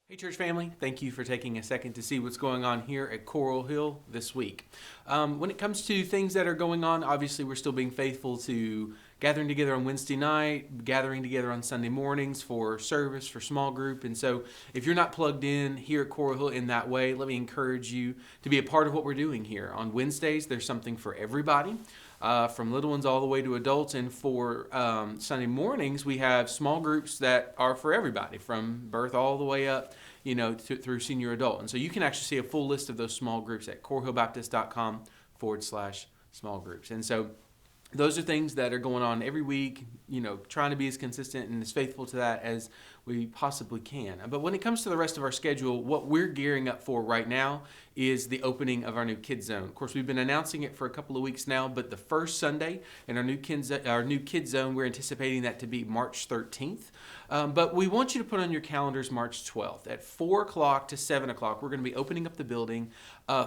Hey, church family, thank you for taking a second to see what's going on here at Coral Hill this week. When it comes to things that are going on, obviously we're still being faithful to gathering together on Wednesday night, gathering together on Sunday mornings for service, for small group. And so if you're not plugged in here at Coral Hill in that way, let me encourage you to be a part of what we're doing here. On Wednesdays, there's something for everybody. From little ones all the way to adults. And for Sunday mornings, we have small groups that are for everybody, from birth all the way up, through senior adult. And so you can actually see a full list of those small groups at coralhillbaptist.com/small groups. And so those are things that are going on every week, trying to be as consistent and as faithful to that as we possibly can. But when it comes to the rest of our schedule, what we're gearing up for right now is the opening of our new Kids Zone. Of course, we've been announcing it for a couple of weeks now, but the first Sunday in our new Kids Zone, we're anticipating that to be March 13th. But we want you to put on your calendars March 12th. At 4 o'clock to 7 o'clock, we're going to be opening up the building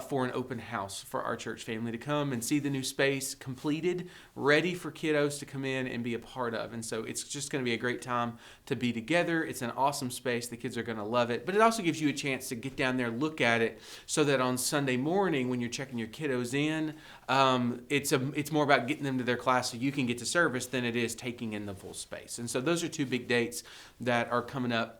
for an open house for our church family to come and see the new space completed, ready for kiddos to come in and be a part of. And so it's just going to be a great time to be together. It's an awesome space. The kids are going to love it. But it also gives you a chance to get down there, look at it, so that on Sunday morning when you're checking your kiddos in, it's more about getting them to their class so you can get to service than it is taking in the full space. And so those are two big dates that are coming up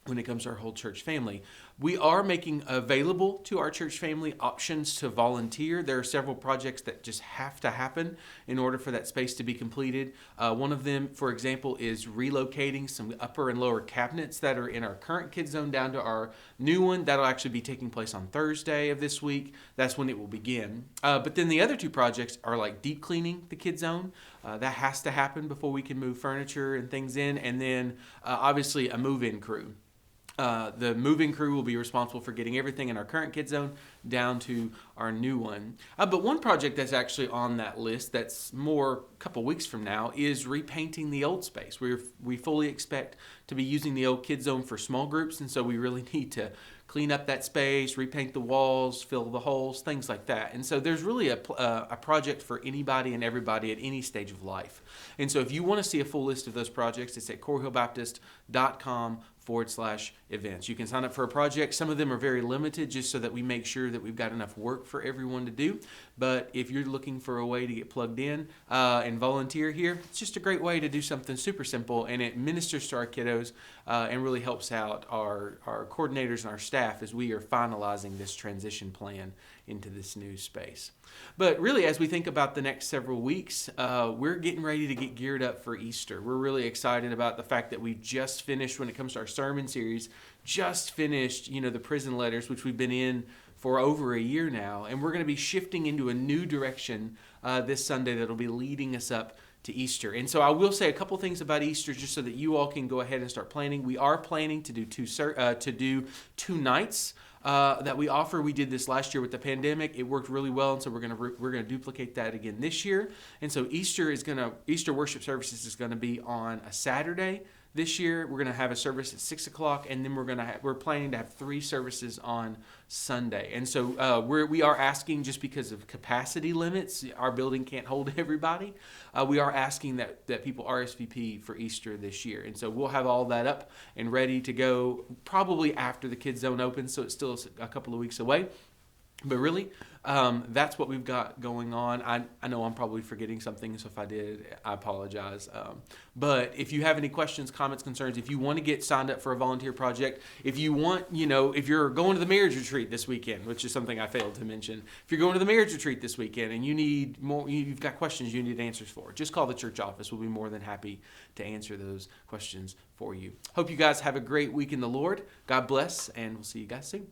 when it comes to our whole church family. We are making available to our church family options to volunteer. There are several projects that just have to happen in order for that space to be completed. One of them, for example, is relocating some upper and lower cabinets that are in our current Kids Zone down to our new one. That'll actually be taking place on Thursday of this week. That's when it will begin. But then the other two projects are like deep cleaning the Kids Zone. That has to happen before we can move furniture and things in. And then obviously a move-in crew. The moving crew will be responsible for getting everything in our current Kids Zone down to our new one. But one project that's actually on that list that's more a couple weeks from now is repainting the old space. We fully expect to be using the old Kids Zone for small groups, and so we really need to clean up that space, repaint the walls, fill the holes, things like that. And so there's really a project for anybody and everybody at any stage of life. And so if you want to see a full list of those projects, it's at coralhillbaptist.com/events. You can sign up for a project. Some of them are very limited just so that we make sure that we've got enough work for everyone to do. But if you're looking for a way to get plugged in and volunteer here, it's just a great way to do something super simple, and it ministers to our kiddos and really helps out our coordinators and our staff as we are finalizing this transition plan into this new space. But really, as we think about the next several weeks, we're getting ready to get geared up for Easter. We're really excited about the fact that we've just finished, when it comes to our sermon series, the prison letters, which we've been in for over a year now. And we're going to be shifting into a new direction this Sunday that'll be leading us up to Easter. And so I will say a couple things about Easter just so that you all can go ahead and start planning. We are planning to do two nights that we offer. We did this last year with the pandemic. It worked really well, and so we're gonna duplicate that again this year. And so Easter worship services is gonna be on a Saturday. This year, we're going to have a service at 6 o'clock, and then we're planning to have 3 services on Sunday. And so we are asking, just because of capacity limits, our building can't hold everybody. We are asking that people RSVP for Easter this year. And so we'll have all that up and ready to go probably after the Kids Zone opens, so it's still a couple of weeks away. But really, that's what we've got going on. I know I'm probably forgetting something, so if I did, I apologize. But if you have any questions, comments, concerns, if you want to get signed up for a volunteer project, if you want, if you're going to the marriage retreat this weekend, which is something I failed to mention, if you're going to the marriage retreat this weekend and you need more, you've got questions you need answers for, just call the church office. We'll be more than happy to answer those questions for you. Hope you guys have a great week in the Lord. God bless, and we'll see you guys soon.